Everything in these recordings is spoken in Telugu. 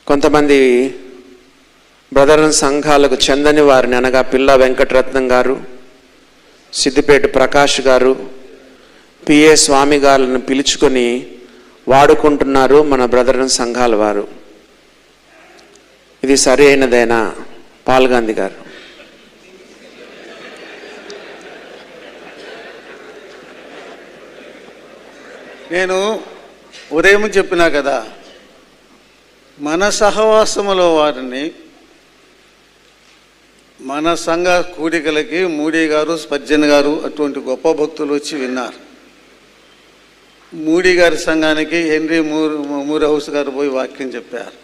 కొంతమంది బ్రదరన్ సంఘాలకు చెందని వారిని అనగా పిల్ల వెంకటరత్నం గారు, సిద్దిపేట ప్రకాష్ గారు, పిఏ స్వామి గారులను పిలుచుకొని వాడుకుంటున్నారు మన బ్రదరన్ సంఘాల వారు. ఇది సరి అయినదేనా? పాల్గాంధీ గారు. నేను ఉదయం చెప్పినా కదా, మన సహవాసములో వారిని మన సంఘ కూడికలకి మూడీ గారు, స్పర్జన్ గారు అటువంటి గొప్ప భక్తులు వచ్చి విన్నారు. మూడీ గారి సంఘానికి హెన్రీ మూర్ హౌస్ గారు పోయి వాక్యం చెప్పారు.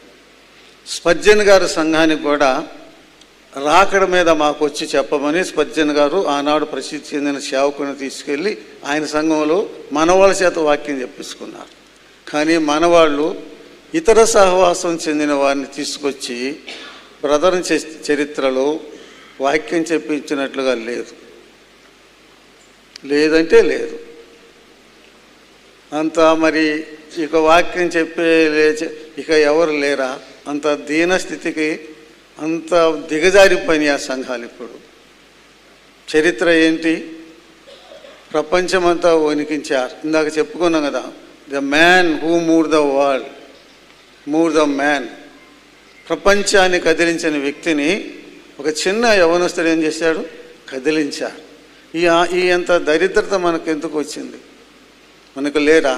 స్పర్జన్ గారి సంఘానికి కూడా రాకడ మీద మాకు వచ్చి చెప్పమని స్పర్జన్ గారు ఆనాడు ప్రసిద్ధి చెందిన సేవకుని తీసుకెళ్ళి ఆయన సంఘంలో మనవాళ్ళ చేత వాక్యం చెప్పించుకున్నారు. కానీ మనవాళ్ళు ఇతర సహవాసం చెందిన వారిని తీసుకొచ్చి బ్రదర్ చరిత్రలో వాక్యం చెప్పించినట్లుగా లేదు. లేదంటే లేదు. అంత మరి ఇక వాక్యం చెప్పే ఇక ఎవరు లేరా? అంత దీనస్థితికి అంత దిగజారిపోయినాయి ఆ సంఘాలు. ఇప్పుడు చరిత్ర ఏంటి? ప్రపంచమంతా వణికించారు. ఇందాక చెప్పుకున్నాం కదా, the man who move the world, move the man. ప్రపంచాన్ని కదిలించిన వ్యక్తిని ఒక చిన్న యవనస్తుడు ఏం చేశాడు? కదిలించాడు. ఈ అంత దరిద్రత మనకు ఎందుకు వచ్చింది? మనకు లేరా?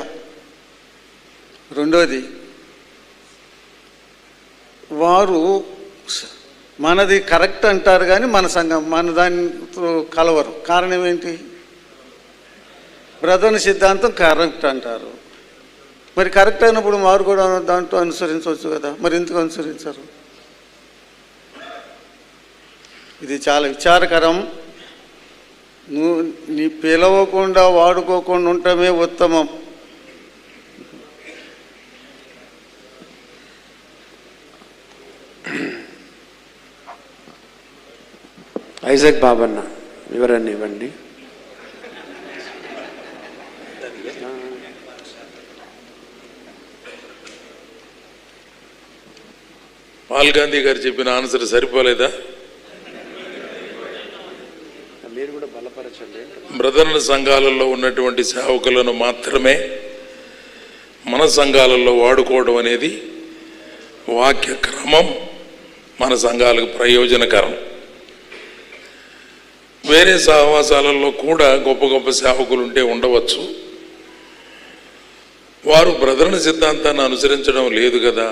రెండోది, వారు మనది కరెక్ట్ అంటారు కానీ మన సంఘం మన దానితో కలవరు. కారణం ఏంటి? బ్రదర్ సిద్ధాంతం కరెక్ట్ అంటారు. మరి కరెక్ట్ అయినప్పుడు వారు కూడా దాంట్లో అనుసరించవచ్చు కదా, మరి ఎందుకు అనుసరించరు? ఇది చాలా విచారకరం. నీ పిలవకుండా వాడుకోకుండా ఉండటమే ఉత్తమం. ఐజాక్ బాబన్న వివరణ ఇవ్వండి. పాల్గాంధీ గారు చెప్పిన ఆన్సర్ సరిపోలేదా? మీరు కూడా బలపరచండి. బ్రదర్ల సంఘాలలో ఉన్నటువంటి సేవకులను మాత్రమే మన సంఘాలలో వాడుకోవడం అనేది వాక్య క్రమం మన సంఘాలకు ప్రయోజనకరం. వేరే సహవాసాలలో కూడా గొప్ప గొప్ప సేవకులు ఉంటే ఉండవచ్చు. వారు బ్రదర్ల సిద్ధాంతాన్ని అనుసరించడం లేదు కదా.